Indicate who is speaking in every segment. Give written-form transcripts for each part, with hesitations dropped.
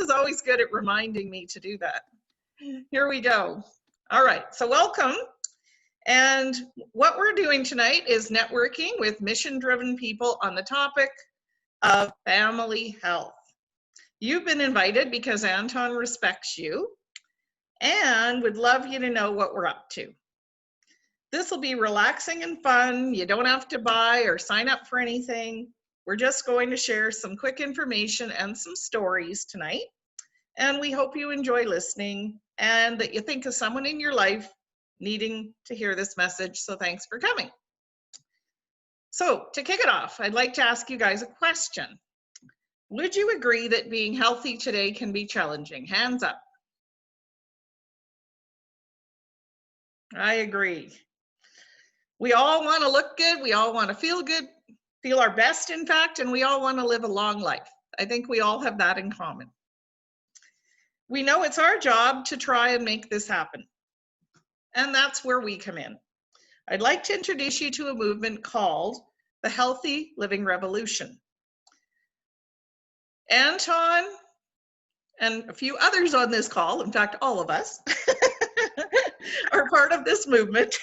Speaker 1: is always good at reminding me to do that. Here we go. All right, so welcome. And what we're doing tonight is networking with mission-driven people on the topic of family health. You've been invited because Anton respects you and would love you to know what we're up to. This will be relaxing and fun. You don't have to buy or sign up for anything. We're just going to share some quick information and some stories tonight. And we hope you enjoy listening and that you think of someone in your life needing to hear this message. So thanks for coming. So to kick it off, I'd like to ask you guys a question. Would you agree that being healthy today can be challenging? Hands up. I agree. We all want to look good. We all want to feel good, feel our best, in fact, and we all want to live a long life. I think we all have that in common. We know it's our job to try and make this happen. And that's where we come in. I'd like to introduce you to a movement called the Healthy Living Revolution. Anton and a few others on this call, in fact, all of us, are part of this movement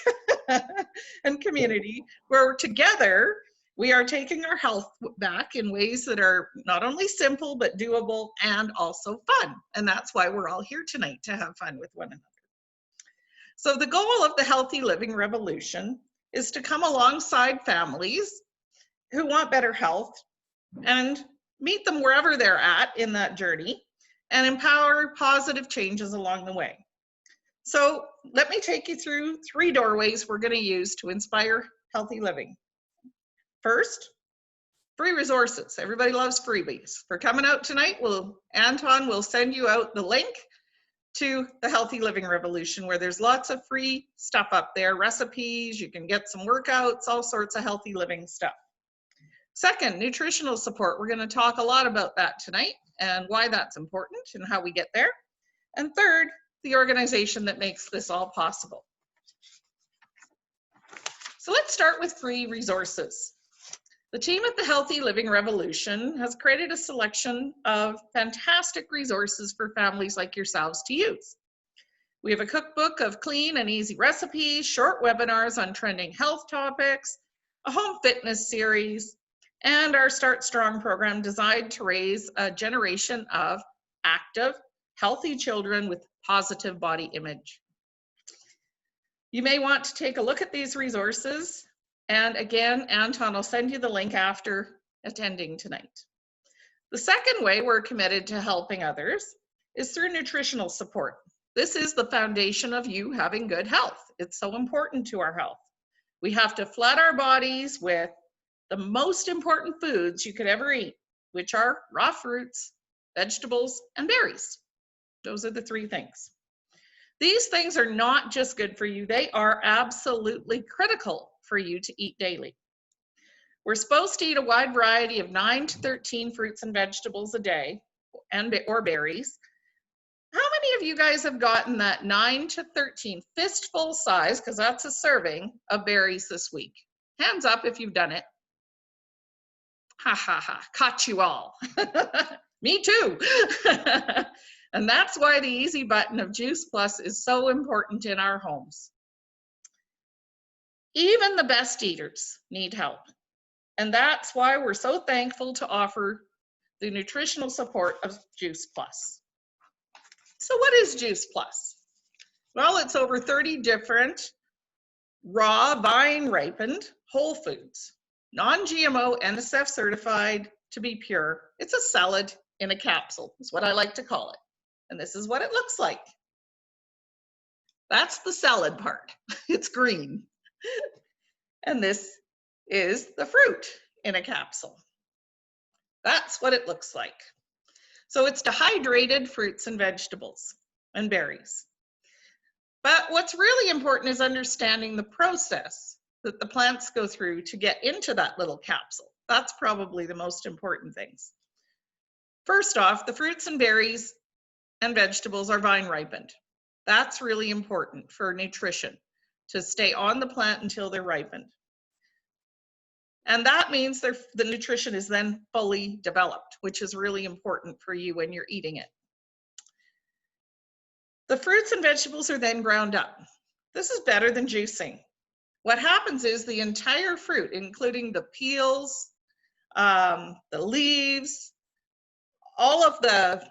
Speaker 1: and community where together we are taking our health back in ways that are not only simple, but doable and also fun. And that's why we're all here tonight, to have fun with one another. So the goal of the Healthy Living Revolution is to come alongside families who want better health and meet them wherever they're at in that journey and empower positive changes along the way. So let me take you through 3 doorways we're going to use to inspire healthy living. First, free resources. Everybody loves freebies. For coming out tonight, Anton will send you out the link to the Healthy Living Revolution, where there's lots of free stuff up there, recipes, you can get some workouts, all sorts of healthy living stuff. Second, nutritional support. We're going to talk a lot about that tonight and why that's important and how we get there. And third, the organization that makes this all possible. So let's start with free resources. The team at the Healthy Living Revolution has created a selection of fantastic resources for families like yourselves to use. We have a cookbook of clean and easy recipes, short webinars on trending health topics, a home fitness series, and our Start Strong program designed to raise a generation of active, healthy children with positive body image. You may want to take a look at these resources. And again, Anton will send you the link after attending tonight. The second way we're committed to helping others is through nutritional support. This is the foundation of you having good health. It's so important to our health. We have to flood our bodies with the most important foods you could ever eat, which are raw fruits, vegetables, and berries. Those are the 3 things. These things are not just good for you, they are absolutely critical for you to eat daily. We're supposed to eat a wide variety of 9 to 13 fruits and vegetables a day, or berries. How many of you guys have gotten that 9 to 13 fistful size, because that's a serving, of berries this week? Hands up if you've done it. Ha ha ha, caught you all. Me too. And that's why the easy button of Juice Plus is so important in our homes. Even the best eaters need help. And that's why we're so thankful to offer the nutritional support of Juice Plus. So what is Juice Plus? Well, it's over 30 different raw, vine-ripened whole foods, non-GMO, NSF certified to be pure. It's a salad in a capsule, is what I like to call it. And this is what it looks like. That's the salad part. It's green. And this is the fruit in a capsule. That's what it looks like. So it's dehydrated fruits and vegetables and berries. But what's really important is understanding the process that the plants go through to get into that little capsule. That's probably the most important things. First off, the fruits and berries and vegetables are vine ripened. That's really important for nutrition, to stay on the plant until they're ripened. And that means the nutrition is then fully developed, which is really important for you when you're eating it. The fruits and vegetables are then ground up. This is better than juicing. What happens is the entire fruit, including the peels, the leaves, all of the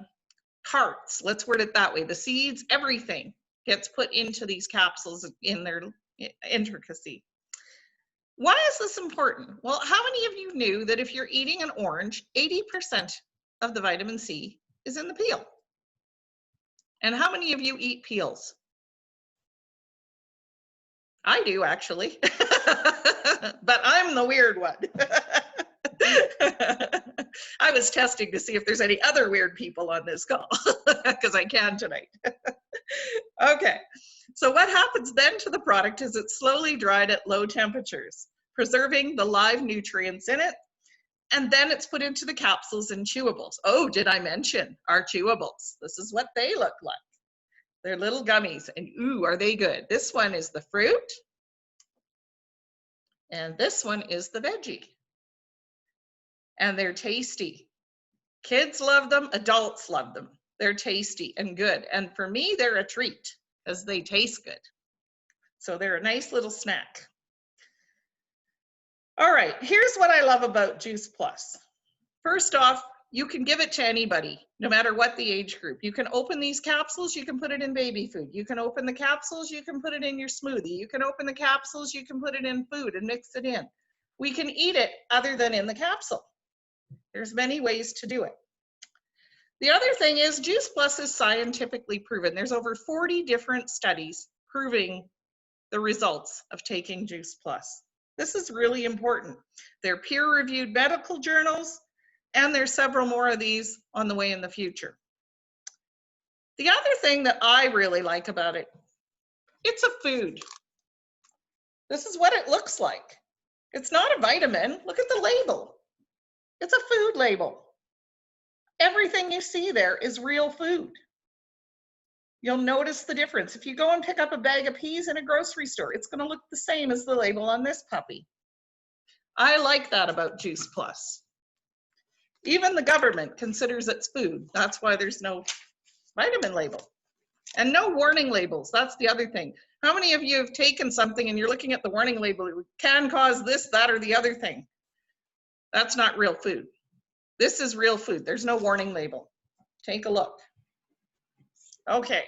Speaker 1: parts, let's word it that way, the seeds, everything gets put into these capsules in their intricacy. Why is this important? Well, how many of you knew that if you're eating an orange, 80% of the vitamin C is in the peel? And how many of you eat peels? I do, actually, but I'm the weird one. I was testing to see if there's any other weird people on this call, because I can tonight. Okay, so what happens then to the product is it's slowly dried at low temperatures, preserving the live nutrients in it, and then it's put into the capsules and chewables. Oh, did I mention our chewables? This is what they look like. They're little gummies, and ooh, are they good. This one is the fruit, and this one is the veggie. And they're tasty. Kids love them, adults love them. They're tasty and good. And for me, they're a treat because they taste good. So they're a nice little snack. All right, here's what I love about Juice Plus. First off, you can give it to anybody, no matter what the age group. You can open these capsules, you can put it in baby food. You can open the capsules, you can put it in your smoothie. You can open the capsules, you can put it in food and mix it in. We can eat it other than in the capsule. There's many ways to do it. The other thing is Juice Plus is scientifically proven. There's over 40 different studies proving the results of taking Juice Plus. This is really important. They're peer-reviewed medical journals, and there's several more of these on the way in the future. The other thing that I really like about it, it's a food. This is what it looks like. It's not a vitamin. Look at the label. It's a food label. Everything you see there is real food. You'll notice the difference. If you go and pick up a bag of peas in a grocery store, it's going to look the same as the label on this puppy. I like that about Juice Plus. Even the government considers it food. That's why there's no vitamin label. And no warning labels. That's the other thing. How many of you have taken something and you're looking at the warning label, it can cause this, that, or the other thing? That's not real food. This is real food. There's no warning label. Take a look. Okay.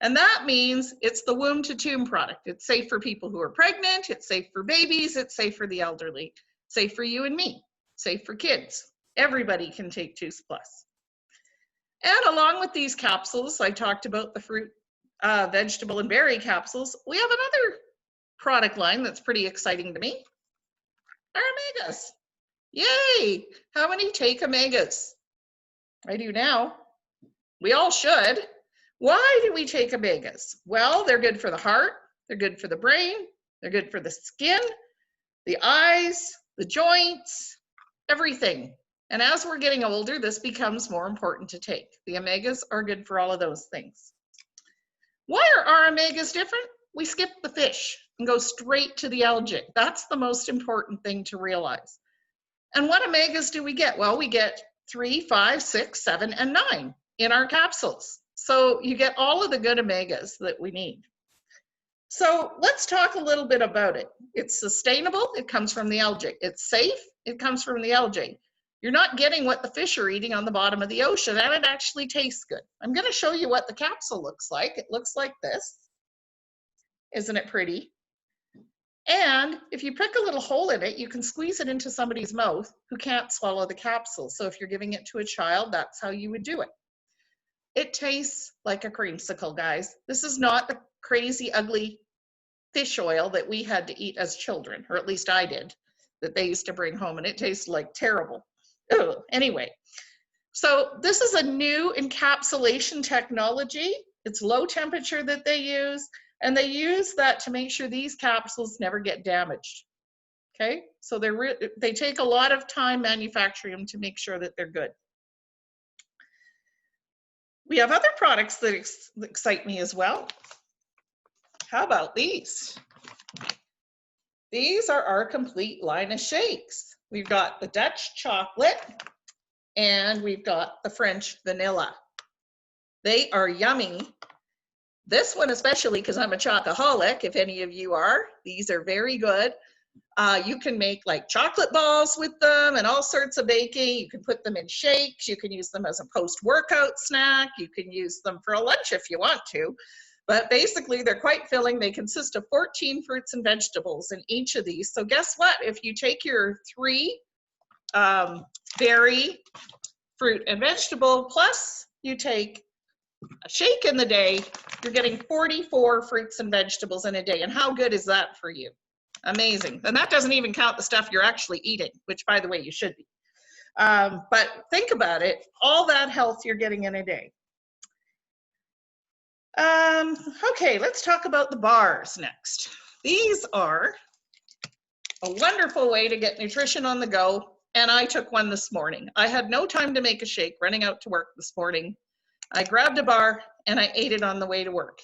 Speaker 1: And that means it's the womb to tomb product. It's safe for people who are pregnant. It's safe for babies. It's safe for the elderly. Safe for you and me. Safe for kids. Everybody can take Juice Plus. And along with these capsules, I talked about the fruit, vegetable, and berry capsules. We have another product line that's pretty exciting to me. Our omegas. Yay! How many take omegas? I do now. We all should. Why do we take omegas? Well, they're good for the heart, they're good for the brain, they're good for the skin, the eyes, the joints, everything. And as we're getting older, this becomes more important to take. The omegas are good for all of those things. Why are our omegas different? We skip the fish and go straight to the algae. That's the most important thing to realize. And what omegas do we get? Well, we get 3, 5, 6, 7, and 9 in our capsules. So you get all of the good omegas that we need. So let's talk a little bit about it. It's sustainable. It comes from the algae. It's safe. It comes from the algae. You're not getting what the fish are eating on the bottom of the ocean, and it actually tastes good. I'm going to show you what the capsule looks like. It looks like this. Isn't it pretty? And if you prick a little hole in it, you can squeeze it into somebody's mouth who can't swallow the capsule. So if you're giving it to a child, that's how you would do it. It tastes like a creamsicle, guys. This is not the crazy, ugly fish oil that we had to eat as children, or at least I did, that they used to bring home, and it tasted like terrible. Ugh. Anyway, so this is a new encapsulation technology. It's low temperature that they use. And they use that to make sure these capsules never get damaged. Okay, so they take a lot of time manufacturing them to make sure that they're good. We have other products that excite me as well. How about these? These are our complete line of shakes. We've got the Dutch chocolate and we've got the French vanilla. They are yummy This one especially, because I'm a chocoholic, if any of you are, these are very good. You can make like chocolate balls with them and all sorts of baking. You can put them in shakes. You can use them as a post-workout snack. You can use them for a lunch if you want to. But basically, they're quite filling. They consist of 14 fruits and vegetables in each of these. So guess what? If you take your 3 berry, fruit, and vegetable, plus you take a shake in the day, you're getting 44 fruits and vegetables in a day. And how good is that for you? Amazing. And that doesn't even count the stuff you're actually eating, which, by the way, you should be. But think about it, all that health you're getting in a day. Okay, let's talk about the bars next. These are a wonderful way to get nutrition on the go, and I took one this morning. I had no time to make a shake running out to work this morning. I grabbed a bar and I ate it on the way to work.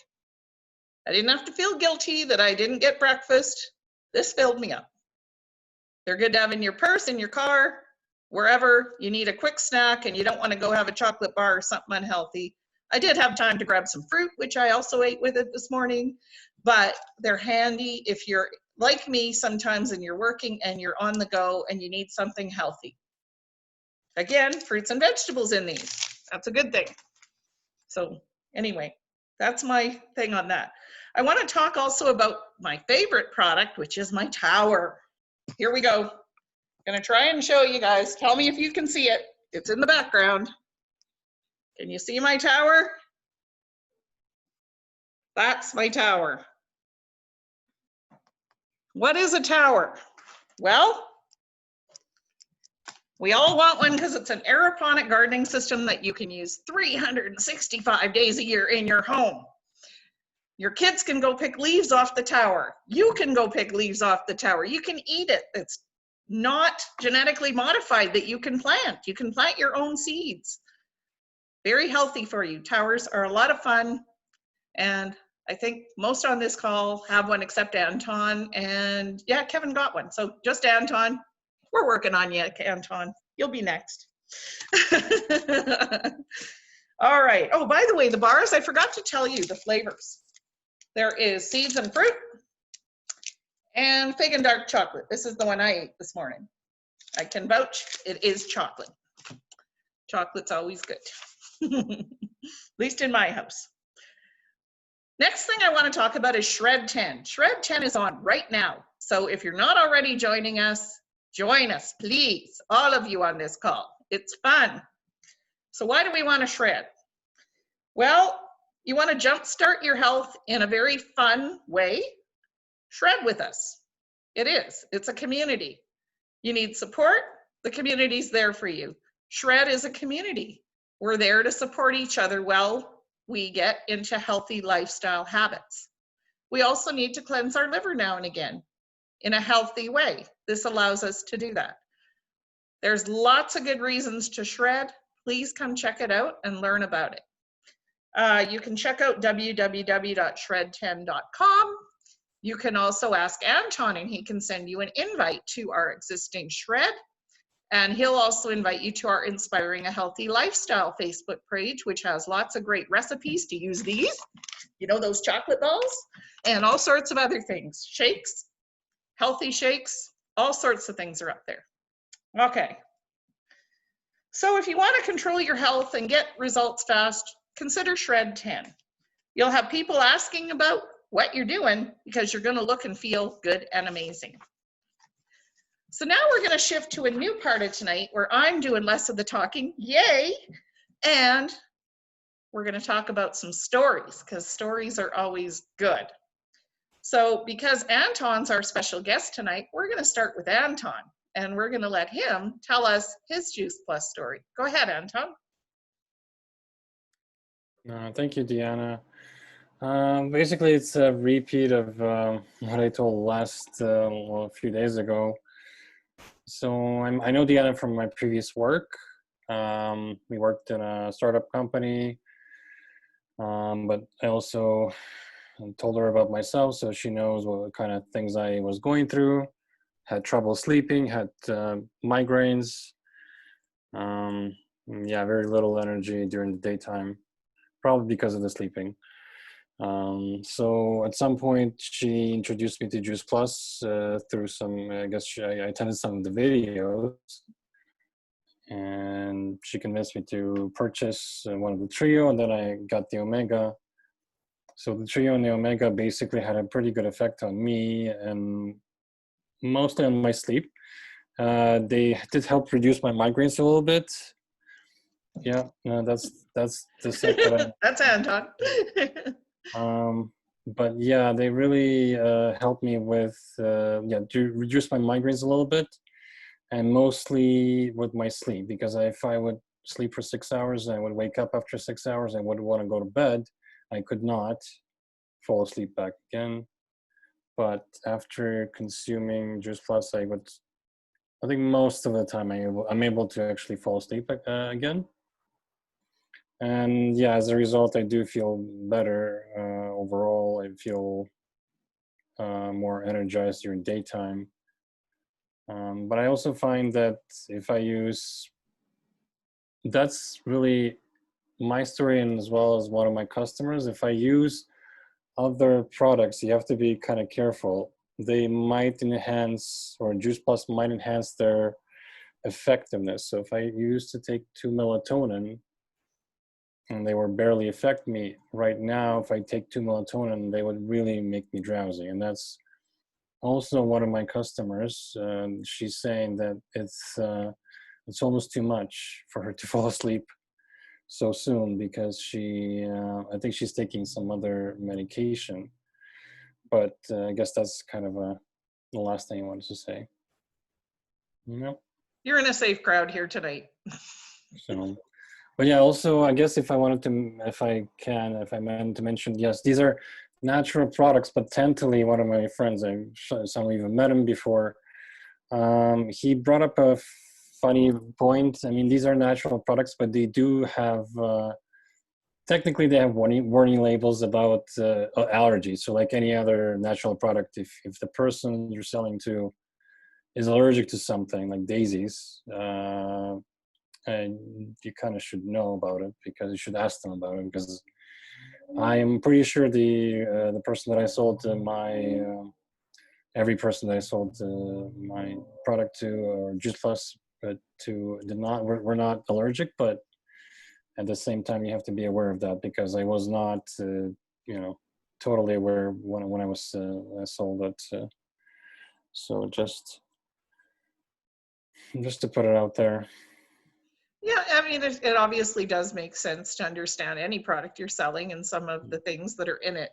Speaker 1: I didn't have to feel guilty that I didn't get breakfast. This filled me up. They're good to have in your purse, in your car, wherever you need a quick snack and you don't want to go have a chocolate bar or something unhealthy. I did have time to grab some fruit, which I also ate with it this morning, but they're handy if you're like me sometimes and you're working and you're on the go and you need something healthy. Again, fruits and vegetables in these. That's a good thing. So anyway, that's my thing on that. I want to talk also about my favorite product, which is my tower. Here we go. I'm going to try and show you guys. Tell me if you can see it. It's in the background. Can you see my tower? That's my tower. What is a tower? Well, we all want one because it's an aeroponic gardening system that you can use 365 days a year in your home. Your kids can go pick leaves off the tower. You can go pick leaves off the tower. You can eat it. It's not genetically modified that you can plant. You can plant your own seeds. Very healthy for you. Towers are a lot of fun. And I think most on this call have one except Anton. And yeah, Kevin got one. So just Anton. We're working on you, Anton. You'll be next. All right. Oh, by the way, the bars, I forgot to tell you the flavors. There is seeds and fruit and fig and dark chocolate. This is the one I ate this morning. I can vouch, it is chocolate. Chocolate's always good, at least in my house. Next thing I want to talk about is Shred 10. Shred 10 is on right now. So if you're not already joining us, join us, please, all of you on this call. It's fun. So why do we want to shred? Well, you want to jumpstart your health in a very fun way? Shred with us. It is. It's a community. You need support. The community's there for you. Shred is a community. We're there to support each other while we get into healthy lifestyle habits. We also need to cleanse our liver now and again in a healthy way. This allows us to do that. There's lots of good reasons to shred. Please come check it out and learn about it. You can check out www.shred10.com. You can also ask Anton and he can send you an invite to our existing Shred. And he'll also invite you to our Inspiring a Healthy Lifestyle Facebook page, which has lots of great recipes to use these, you know, those chocolate balls, and all sorts of other things. Shakes, healthy shakes, all sorts of things are up there. Okay. So if you want to control your health and get results fast, consider Shred 10. You'll have people asking about what you're doing because you're going to look and feel good and amazing. So now we're going to shift to a new part of tonight where I'm doing less of the talking, yay, and we're going to talk about some stories because stories are always good. So because Anton's our special guest tonight, we're going to start with Anton and we're going to let him tell us his Juice Plus story. Go ahead, Anton.
Speaker 2: Thank you, Deanna. Basically, it's a repeat of what I told a few days ago. So I know Deanna from my previous work. We worked in a startup company, but I also told her about myself so she knows what kind of things I was going through. Had trouble sleeping, had migraines. Yeah, very little energy during the daytime, probably because of the sleeping. So at some point, she introduced me to Juice Plus through some, I guess I attended some of the videos, and she convinced me to purchase one of the Trio, and then I got the Omega. So the Trio and the Omega basically had a pretty good effect on me and mostly on my sleep. They did help reduce my migraines a little bit. Yeah, no, that's the stuff that I.
Speaker 1: That's Anton.
Speaker 2: But yeah, they really helped me with to reduce my migraines a little bit, and mostly with my sleep, because if I would sleep for 6 hours and I would wake up after 6 hours, I would want to go to bed. I could not fall asleep back again. But after consuming Juice Plus, I think most of the time I'm able to actually fall asleep again. And yeah, as a result, I do feel better overall. I feel more energized during daytime. But I also find that if I use, that's really my story, and as well as one of my customers, if I use other products, you have to be kind of careful. They might enhance, or Juice Plus might enhance their effectiveness. So if I used to take 2 melatonin and they would barely affect me, right now, if I take 2 melatonin, they would really make me drowsy. And that's also one of my customers. She's saying that it's almost too much for her to fall asleep so soon, because I think she's taking some other medication. But I guess that's kind of the last thing I wanted to say. Yep.
Speaker 1: You're in a safe crowd here tonight.
Speaker 2: So, but yeah, also, I guess if I meant to mention, yes, these are natural products, but Tentally, one of my friends, some of you have met him before, he brought up a funny point. I mean, these are natural products, but they do have, technically they have warning labels about allergies. So like any other natural product, if the person you're selling to is allergic to something like daisies, and you kind of should know about it, because you should ask them about it, because I am pretty sure the person that I sold every person that I sold my product to, or Juice Plus to, were not allergic. But at the same time, you have to be aware of that, because I was not totally aware when I sold it. So just to put it out there.
Speaker 1: Yeah, I mean, it obviously does make sense to understand any product you're selling and some of the things that are in it,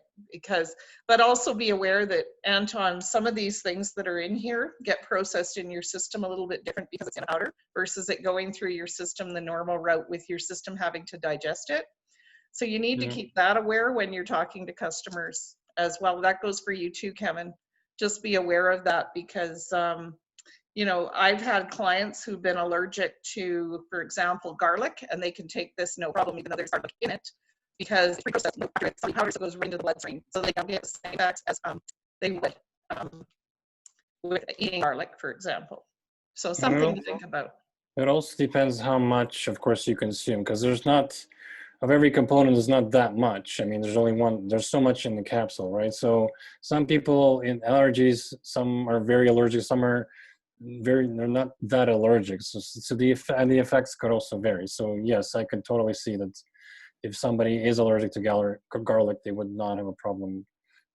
Speaker 1: but also be aware that, Anton, some of these things that are in here get processed in your system a little bit different because it's in powder versus it going through your system the normal route, with your system having to digest it. So you need to keep that aware when you're talking to customers as well. That goes for you too, Kevin. Just be aware of that, because I've had clients who've been allergic to, for example, garlic, and they can take this no problem, even though there's garlic in it, because it's pre-processed powder, so it goes right into the bloodstream. So they don't get the same effects as they would with eating garlic, for example. So something to think about.
Speaker 2: It also depends how much, of course, you consume, because there's not, of every component, there's not that much. I mean, there's so much in the capsule, right? So some people in allergies, some are very allergic, some are they're not that allergic. So the effects could also vary. So yes, I could totally see that if somebody is allergic to garlic, they would not have a problem.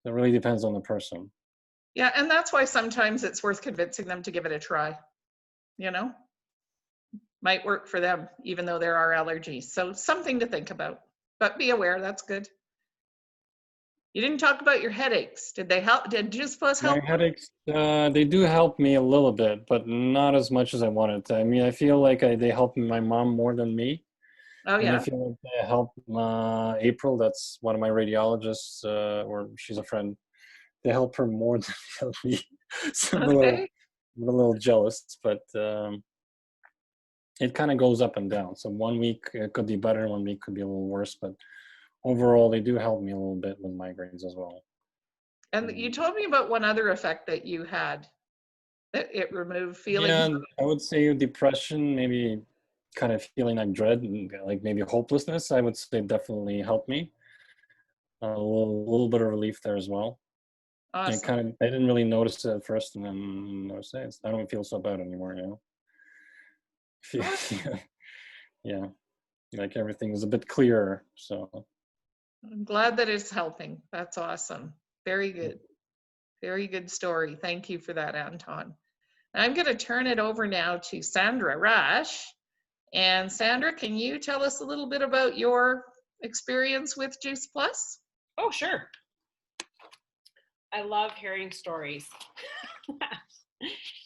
Speaker 2: It really depends on the person.
Speaker 1: Yeah, and that's why sometimes it's worth convincing them to give it a try. Might work for them, even though there are allergies. So something to think about, but be aware. That's good. You didn't talk about your headaches. Did they help? Did Juice Plus help?
Speaker 2: My headaches, they do help me a little bit, but not as much as I wanted to. I mean, I feel like they help my mom more than me.
Speaker 1: Oh,
Speaker 2: and
Speaker 1: yeah.
Speaker 2: I feel like they help April. That's one of my radiologists, or she's a friend. They help her more than me. So I'm a little jealous, but it kind of goes up and down. So 1 week it could be better, 1 week could be a little worse, but overall they do help me a little bit with migraines as well.
Speaker 1: And you told me about one other effect that you had, that it removed feelings.
Speaker 2: Yeah, I would say depression, maybe kind of feeling like dread and like maybe hopelessness, I would say definitely helped me. little bit of relief there as well.
Speaker 1: Awesome.
Speaker 2: I didn't really notice it at first, and then I don't feel so bad anymore,
Speaker 1: Awesome.
Speaker 2: Yeah, like everything is a bit clearer. So
Speaker 1: I'm glad that it's helping. That's awesome. Very good. Very good story. Thank you for that, Anton. I'm going to turn it over now to Sandra Rush. And Sandra, can you tell us a little bit about your experience with Juice Plus?
Speaker 3: Oh, sure. I love hearing stories.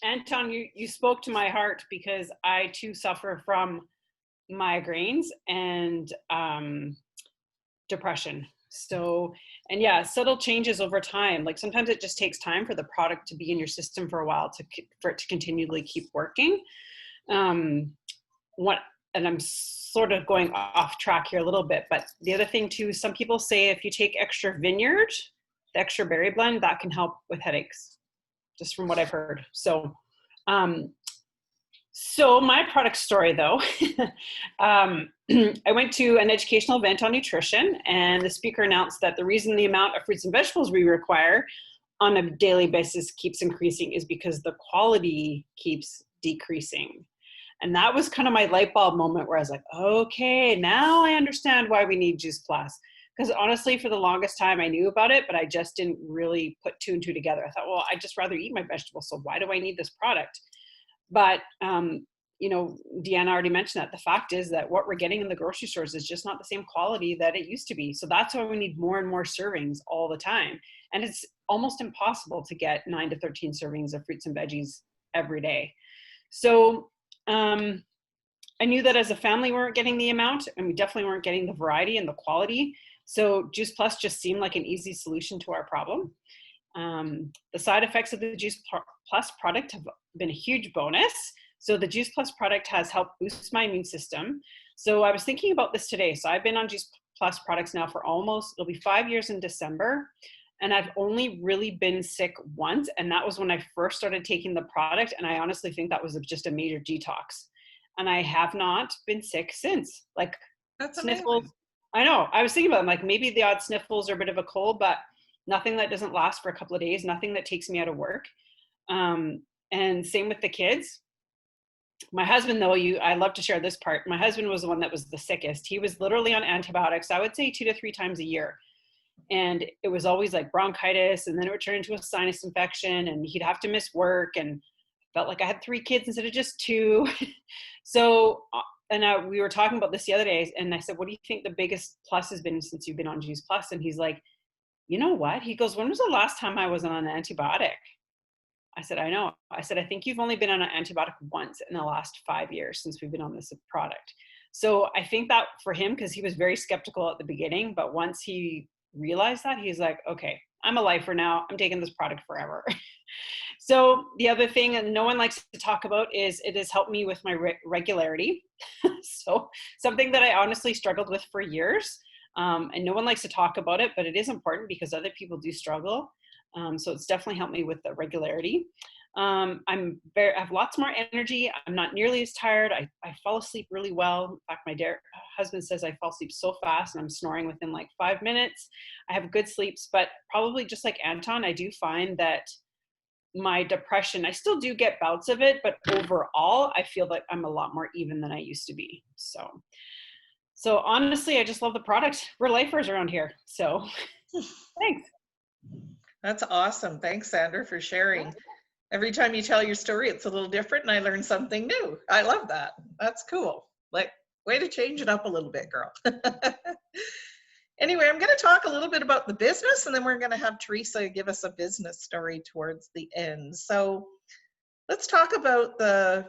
Speaker 3: Anton, you spoke to my heart because I too suffer from migraines and depression. So, and yeah, subtle changes over time. Like sometimes it just takes time for the product to be in your system for a while for it to continually keep working. What, and I'm sort of going off track here a little bit, but the other thing too, some people say if you take extra vineyard, the extra berry blend, that can help with headaches, just from what I've heard. So, so my product story though, I went to an educational event on nutrition, and the speaker announced that the reason the amount of fruits and vegetables we require on a daily basis keeps increasing is because the quality keeps decreasing. And that was kind of my light bulb moment where I was like, okay, now I understand why we need Juice Plus. Because honestly, for the longest time, I knew about it, but I just didn't really put two and two together. I thought, well, I'd just rather eat my vegetables, so why do I need this product? But, you know, Deanna already mentioned that. The fact is that what we're getting in the grocery stores is just not the same quality that it used to be. So that's why we need more and more servings all the time. And it's almost impossible to get 9 to 13 servings of fruits and veggies every day. So I knew that as a family we weren't getting the amount, and we definitely weren't getting the variety and the quality. So Juice Plus just seemed like an easy solution to our problem. The side effects of the Juice Plus product have been a huge bonus. So the Juice Plus product has helped boost my immune system. So I was thinking about this today. So I've been on Juice Plus products now for it'll be 5 years in December. And I've only really been sick once. And that was when I first started taking the product. And I honestly think that was just a major detox. And I have not been sick since. Like
Speaker 1: That's
Speaker 3: sniffles.
Speaker 1: amazing.
Speaker 3: I know. I was thinking about them, like maybe the odd sniffles or a bit of a cold, but nothing that doesn't last for a couple of days, nothing that takes me out of work. And same with the kids. My husband, though, I love to share this part. My husband was the one that was the sickest. He was literally on antibiotics, I would say 2 to 3 times a year. And it was always like bronchitis, and then it would turn into a sinus infection, and he'd have to miss work, and felt like I had 3 kids instead of just 2. So, and we were talking about this the other day, and I said, what do you think the biggest plus has been since you've been on Juice Plus? And he's like, you know what? He goes, when was the last time I was on an antibiotic? I said, I know. I said, I think you've only been on an antibiotic once in the last 5 years since we've been on this product. So I think that for him, because he was very skeptical at the beginning, but once he realized that, he's like, okay, I'm a lifer now. I'm taking this product forever. So the other thing that no one likes to talk about is it has helped me with my regularity. So something that I honestly struggled with for years. And no one likes to talk about it, but it is important because other people do struggle. So it's definitely helped me with the regularity. I have lots more energy. I'm not nearly as tired. I fall asleep really well. In fact, my husband says I fall asleep so fast and I'm snoring within like 5 minutes. I have good sleeps, but probably just like Anton, I do find that my depression, I still do get bouts of it, but overall, I feel like I'm a lot more even than I used to be. So honestly, I just love the product. We're lifers around here. So thanks.
Speaker 1: That's awesome. Thanks, Sandra, for sharing. Every time you tell your story, it's a little different and I learn something new. I love that. That's cool. Like, way to change it up a little bit, girl. Anyway, I'm going to talk a little bit about the business, and then we're going to have Teresa give us a business story towards the end. So let's talk about the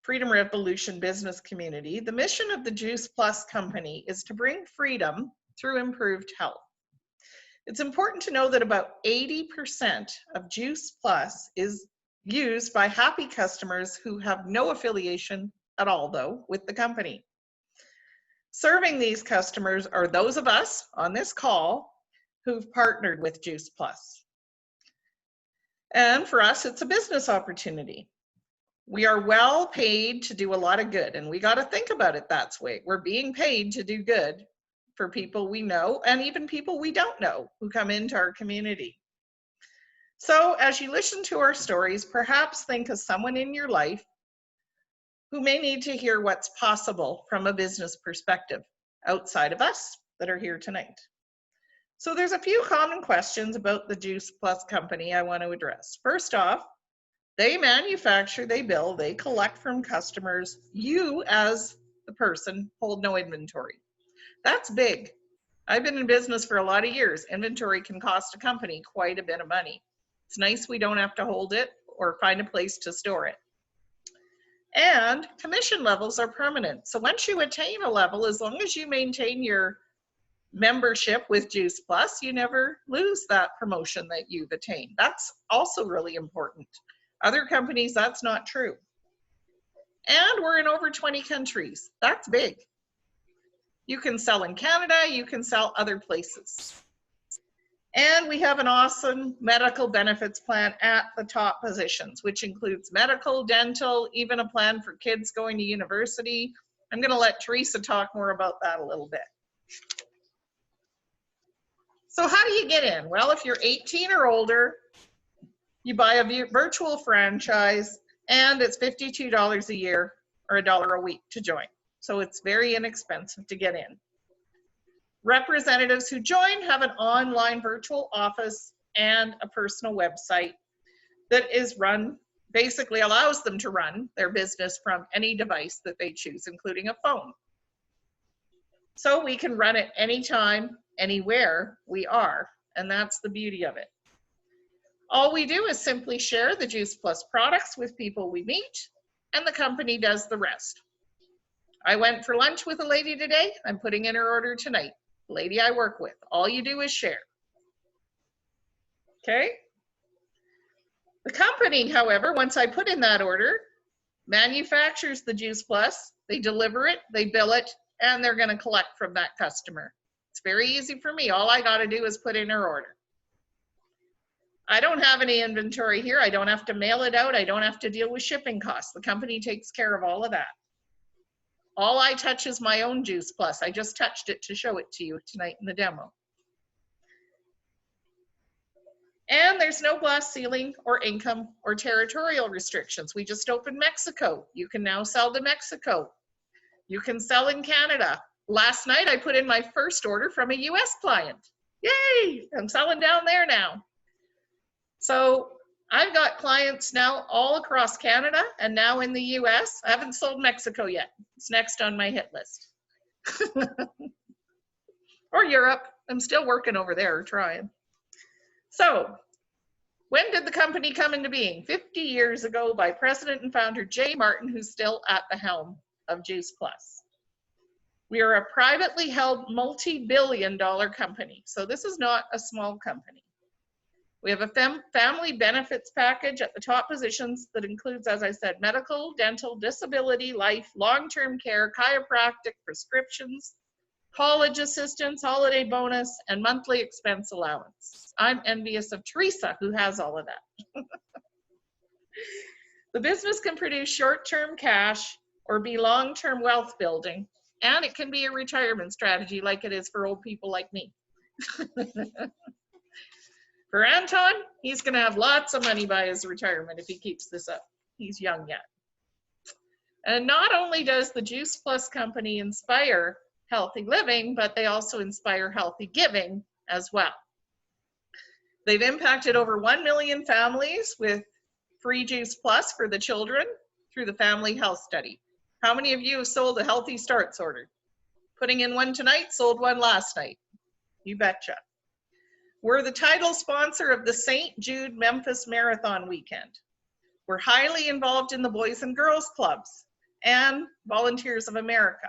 Speaker 1: Freedom Revolution business community. The mission of the Juice Plus company is to bring freedom through improved health. It's important to know that about 80% of Juice Plus is used by happy customers who have no affiliation at all, though, with the company. Serving these customers are those of us on this call who've partnered with Juice Plus. And for us, it's a business opportunity. We are well paid to do a lot of good, and we got to think about it that way. We're being paid to do good for people we know and even people we don't know who come into our community. So as you listen to our stories, perhaps think of someone in your life who may need to hear what's possible from a business perspective outside of us that are here tonight. So there's a few common questions about the Juice Plus company I want to address. First off, they manufacture, they bill, they collect from customers. You as the person hold no inventory. That's big. I've been in business for a lot of years. Inventory can cost a company quite a bit of money. It's nice we don't have to hold it or find a place to store it. And commission levels are permanent. So once you attain a level, as long as you maintain your membership with Juice Plus, you never lose that promotion that you've attained. That's also really important. Other companies, that's not true. And we're in over 20 countries. That's big. You can sell in Canada, you can sell other places. And we have an awesome medical benefits plan at the top positions, which includes medical, dental, even a plan for kids going to university. I'm going to let Teresa talk more about that a little bit. So how do you get in? Well, if you're 18 or older, you buy a virtual franchise, and it's $52 a year or $1 a week to join. So it's very inexpensive to get in. Representatives who join have an online virtual office and a personal website that is run, basically allows them to run their business from any device that they choose, including a phone. So we can run it anytime, anywhere we are, and that's the beauty of it. All we do is simply share the Juice Plus products with people we meet, and the company does the rest. I went for lunch with a lady today. I'm putting in her order tonight. The lady I work with. All you do is share. Okay? The company, however, once I put in that order, manufactures the Juice Plus. They deliver it, they bill it, and they're going to collect from that customer. It's very easy for me. All I got to do is put in her order. I don't have any inventory here. I don't have to mail it out. I don't have to deal with shipping costs. The company takes care of all of that. All I touch is my own Juice Plus. I just touched it to show it to you tonight in the demo. And there's no glass ceiling or income or territorial restrictions. We just opened Mexico. You can now sell to Mexico. You can sell in Canada. Last night I put in my first order from a US client. Yay! I'm selling down there now. So I've got clients now all across Canada and now in the US. I haven't sold Mexico yet. It's next on my hit list. Or Europe. I'm still working over there, trying. So when did the company come into being? 50 years ago by President and founder Jay Martin, who's still at the helm of Juice Plus. We are a privately held multi-billion-dollar company. So this is not a small company. We have a family benefits package at the top positions that includes, as I said, medical, dental, disability, life, long-term care, chiropractic, prescriptions, college assistance, holiday bonus, and monthly expense allowance. I'm envious of Teresa, who has all of that. The business can produce short-term cash or be long-term wealth building, and it can be a retirement strategy like it is for old people like me. For Anton, he's going to have lots of money by his retirement if he keeps this up. He's young yet. And not only does the Juice Plus company inspire healthy living, but they also inspire healthy giving as well. They've impacted over 1 million families with free Juice Plus for the children through the Family Health Study. How many of you have sold a Healthy Starts order? Putting in one tonight, sold one last night. You betcha. We're the title sponsor of the St. Jude Memphis Marathon weekend. We're highly involved in the Boys and Girls Clubs and Volunteers of America.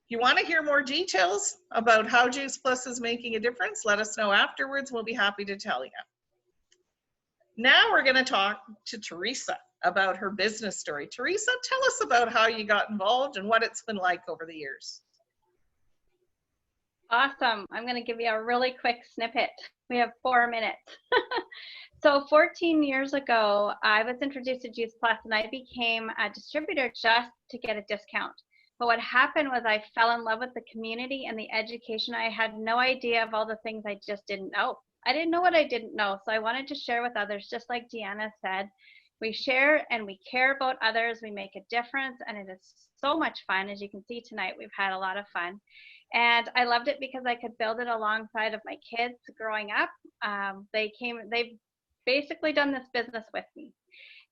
Speaker 1: If you want to hear more details about how Juice Plus is making a difference, let us know afterwards. We'll be happy to tell you. Now we're going to talk to Teresa about her business story. Teresa, tell us about how you got involved and what it's been like over the years.
Speaker 4: Awesome. I'm going to give you a really quick snippet. We have 4 minutes. So 14 years ago, I was introduced to Juice Plus and I became a distributor just to get a discount. But what happened was I fell in love with the community and the education. I had no idea of all the things I just didn't know. I didn't know what I didn't know. So I wanted to share with others, just like Deanna said. We share and we care about others. We make a difference, and it is so much fun. As you can see tonight, we've had a lot of fun. And I loved it because I could build it alongside of my kids growing up. They've basically done this business with me.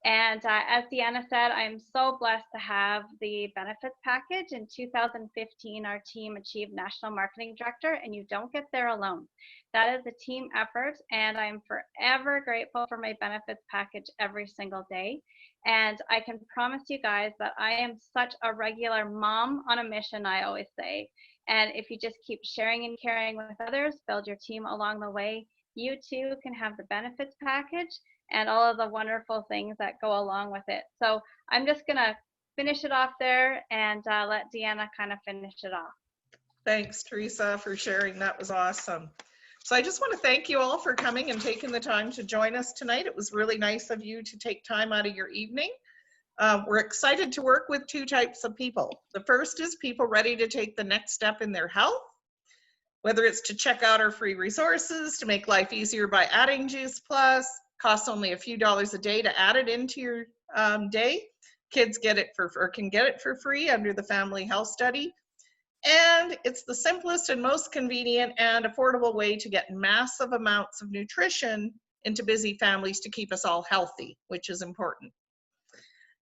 Speaker 4: And as Deanna said, I'm so blessed to have the benefits package. In 2015, our team achieved National Marketing Director, and you don't get there alone. That is a team effort, and I'm forever grateful for my benefits package every single day. And I can promise you guys that I am such a regular mom on a mission, I always say. And if you just keep sharing and caring with others, build your team along the way, you too can have the benefits package and all of the wonderful things that go along with it. So I'm just gonna finish it off there and let Deanna kind of finish it off.
Speaker 1: Thanks, Teresa, for sharing. That was awesome. So I just want to thank you all for coming and taking the time to join us tonight. It was really nice of you to take time out of your evening. We're excited to work with two types of people. The first is people ready to take the next step in their health, whether it's to check out our free resources, to make life easier by adding Juice Plus, costs only a few dollars a day to add it into your day. Kids get it can get it for free under the Family Health Study. And it's the simplest and most convenient and affordable way to get massive amounts of nutrition into busy families to keep us all healthy, which is important.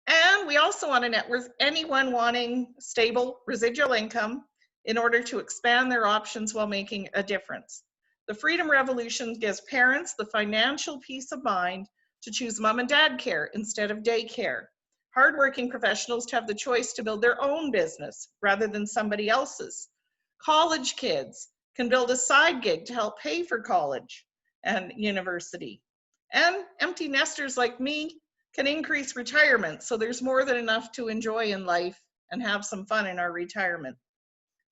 Speaker 1: And we also want to network with anyone wanting stable residual income in order to expand their options while making a difference. The Freedom Revolution gives parents the financial peace of mind to choose mom and dad care instead of daycare. Hardworking professionals to have the choice to build their own business rather than somebody else's. College kids can build a side gig to help pay for college and university. And empty nesters like me can increase retirement so there's more than enough to enjoy in life and have some fun in our retirement.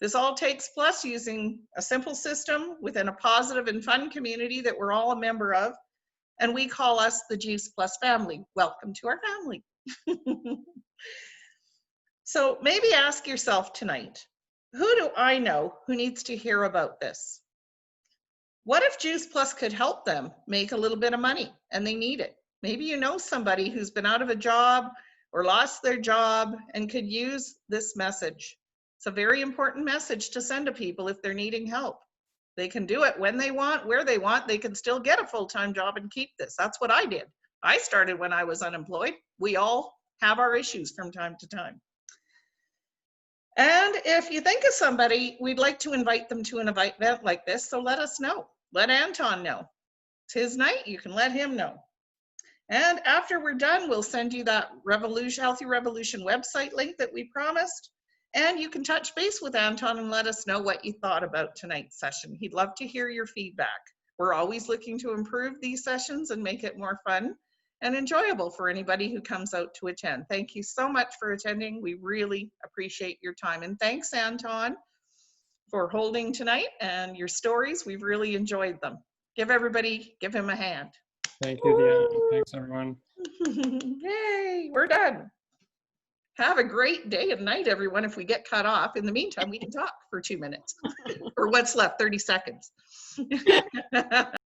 Speaker 1: This all takes plus using a simple system within a positive and fun community that we're all a member of, and we call us the Juice Plus family. Welcome to our family. So maybe ask yourself tonight, who do I know who needs to hear about this? What if Juice Plus could help them make a little bit of money and they need it? Maybe you know somebody who's been out of a job or lost their job and could use this message. It's a very important message to send to people if they're needing help. They can do it when they want, where they want. They can still get a full-time job and keep this. That's what I did. I started when I was unemployed. We all have our issues from time to time. And if you think of somebody, we'd like to invite them to an event like this, so let us know. Let Anton know. It's his night, you can let him know. And after we're done, we'll send you that Healthy Revolution website link that we promised. And you can touch base with Anton and let us know what you thought about tonight's session. He'd love to hear your feedback. We're always looking to improve these sessions and make it more fun and enjoyable for anybody who comes out to attend. Thank you so much for attending. We really appreciate your time. And thanks, Anton, for holding tonight and your stories. We've really enjoyed them. Give him a hand.
Speaker 2: Thank you, Deanna. Thanks, everyone.
Speaker 1: Yay, we're done. Have a great day and night, everyone. If we get cut off, in the meantime, we can talk for 2 minutes or what's left, 30 seconds.